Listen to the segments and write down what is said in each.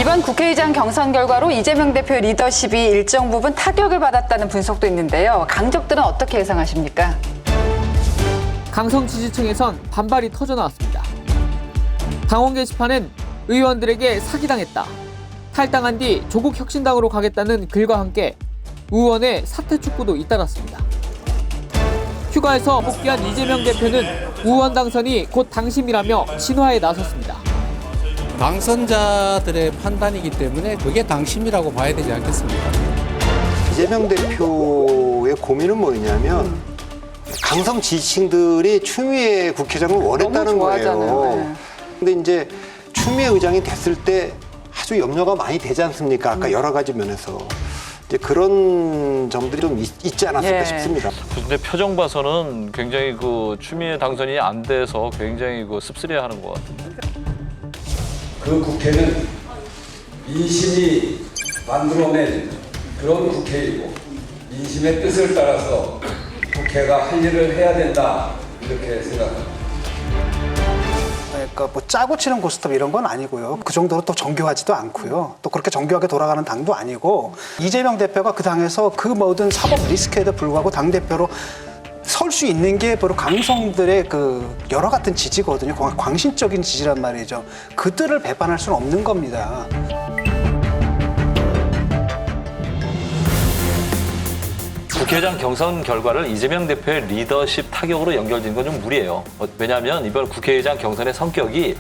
이번 국회의장 경선 결과로 이재명 대표의 리더십이 일정 부분 타격을 받았다는 분석도 있는데요. 강적들은 어떻게 예상하십니까? 강성 지지층에선 반발이 터져나왔습니다. 당원 게시판엔 의원들에게 사기당했다, 탈당한 뒤 조국 혁신당으로 가겠다는 글과 함께 의원의 사퇴 촉구도 잇따랐습니다. 휴가에서 복귀한 이재명 대표는 의원 당선이 곧 당심이라며 진화에 나섰습니다. 당선자들의 판단이기 때문에 그게 당심이라고 봐야 되지 않겠습니까? 이재명 대표의 고민은 뭐냐면 강성 지지층들이 추미애 국회의장을 원했다는 거예요. 네. 근데 이제 추미애 의장이 됐을 때 아주 염려가 많이 되지 않습니까? 아까 여러 가지 면에서. 이제 그런 점들이 좀 있지 않았을까 싶습니다. 근데 표정 봐서는 굉장히 그 추미애 당선이 안 돼서 굉장히 그 씁쓸해하는 것 같은데. 그 국회는 민심이 만들어낸 그런 국회이고 민심의 뜻을 따라서 국회가 할 일을 해야 된다 이렇게 생각합니다. 그러니까 뭐 짜고 치는 고스톱 이런 건 아니고요. 그 정도로 또 정교하지도 않고요. 또 그렇게 정교하게 돌아가는 당도 아니고 이재명 대표가 그 당에서 그 모든 사법 리스크에도 불구하고 당대표로 설 수 있는 게 바로 강성들의 그 여러 같은 지지거든요. 광신적인 지지란 말이죠. 그들을 배반할 수는 없는 겁니다. 국회의장 경선 결과를 이재명 대표의 리더십 타격으로 연결된 건 좀 무리예요. 왜냐하면 이번 국회의장 경선의 성격이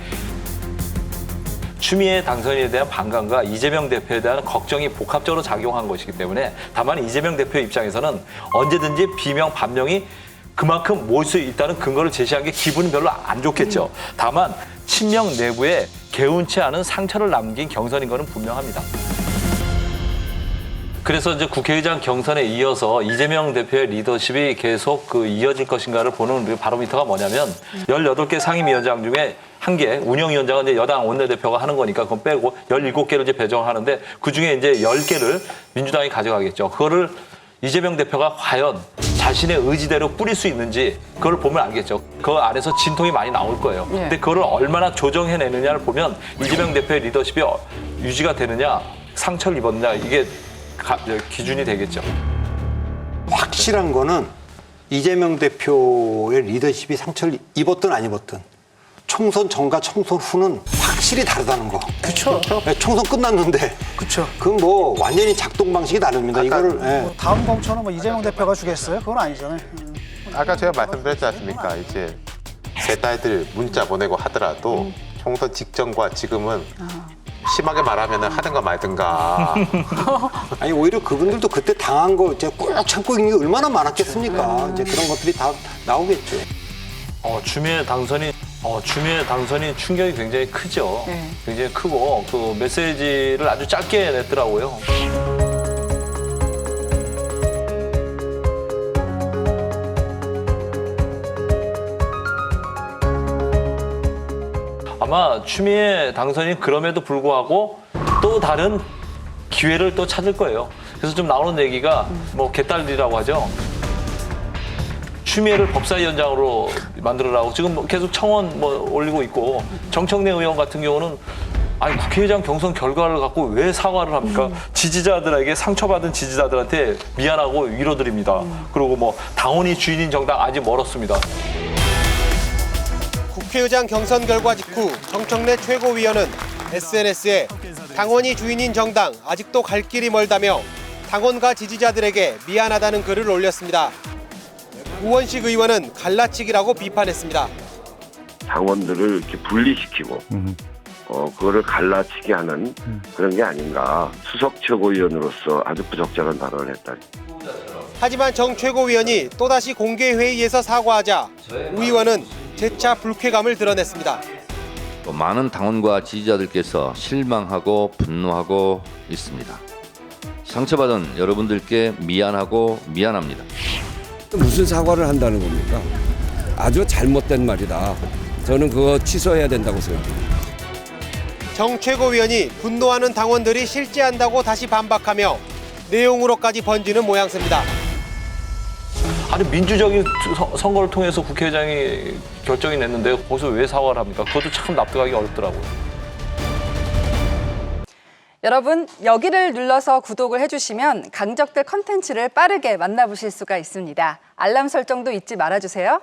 추미애 당선인에 대한 반감과 이재명 대표에 대한 걱정이 복합적으로 작용한 것이기 때문에 다만 이재명 대표 입장에서는 언제든지 비명 반명이 그만큼 모일 수 있다는 근거를 제시한 게 기분은 별로 안 좋겠죠. 다만 친명 내부에 개운치 않은 상처를 남긴 경선인 것은 분명합니다. 그래서 이제 국회의장 경선에 이어서 이재명 대표의 리더십이 계속 이어질 것인가를 보는 바로미터가 뭐냐면 18개 상임위원장 중에 1개, 운영위원장은 이제 여당 원내대표가 하는 거니까 그건 빼고 17개를 이제 배정을 하는데 그중에 이제 10개를 민주당이 가져가겠죠. 그거를 이재명 대표가 과연 자신의 의지대로 뿌릴 수 있는지 그걸 보면 알겠죠. 그 안에서 진통이 많이 나올 거예요. 근데 그걸 얼마나 조정해내느냐를 보면 이재명 대표의 리더십이 유지가 되느냐, 상처를 입었느냐 이게 기준이 되겠죠. 확실한 거는 이재명 대표의 리더십이 상처를 입었든 안 입었든 총선 전과 총선 후는 확실히 다르다는 거. 그렇죠. 총선 끝났는데. 그렇죠. 그건 뭐 완전히 작동 방식이 다릅니다. 이거를. 뭐 다음 공천은 뭐 이재명 대표가 주겠어요? 그건 아니잖아요. 아까 제가 말씀드렸지 않습니까? 이제 제 딸들 문자 보내고 하더라도 총선 직전과 지금은 심하게 말하면 하든가 말든가. 아니 오히려 그분들도 그때 당한 거 이제 꾹 참고 있는 게 얼마나 많았겠습니까? 이제 그런 것들이 다 나오겠죠. 추미애 당선이 충격이 굉장히 크죠. 굉장히 크고 그 메시지를 아주 짧게 냈더라고요. 아마 추미애 당선이 그럼에도 불구하고 또 다른 기회를 또 찾을 거예요. 그래서 좀 나오는 얘기가 뭐 개딸들이라고 하죠. 추미애를 법사위원장으로 만들어라고 지금 계속 청원 올리고 있고 정청래 의원 같은 경우는 아니 국회의장 경선 결과를 갖고 왜 사과를 합니까? 지지자들에게 상처받은 지지자들한테 미안하고 위로드립니다. 그리고 뭐 당원이 주인인 정당 아직 멀었습니다. 국회의장 경선 결과 직후 정청래 최고위원은 SNS에 당원이 주인인 정당 아직도 갈 길이 멀다며 당원과 지지자들에게 미안하다는 글을 올렸습니다. 우원식 의원은 갈라치기라고 비판했습니다. 당원들을 이렇게 분리시키고 그거를 갈라치게 하는 그런 게 아닌가. 수석 최고위원으로서 아주 부적절한 발언을 했다. 하지만 정 최고위원이 또다시 공개회의에서 사과하자 우 의원은 재차 불쾌감을 드러냈습니다. 또 많은 당원과 지지자들께서 실망하고 분노하고 있습니다. 상처받은 여러분들께 미안합니다. 무슨 사과를 한다는 겁니까? 아주 잘못된 말이다. 저는 그거 취소해야 된다고 생각합니다. 정 최고위원이 분노하는 당원들이 실제한다고 다시 반박하며 내용으로까지 번지는 모양새입니다. 아니 민주적인 선거를 통해서 국회의장이 결정이 냈는데 거기서 왜 사과를 합니까? 그것도 참 납득하기 어렵더라고요. 여러분, 여기를 눌러서 구독을 해주시면 강적들 컨텐츠를 빠르게 만나보실 수가 있습니다. 알람 설정도 잊지 말아주세요.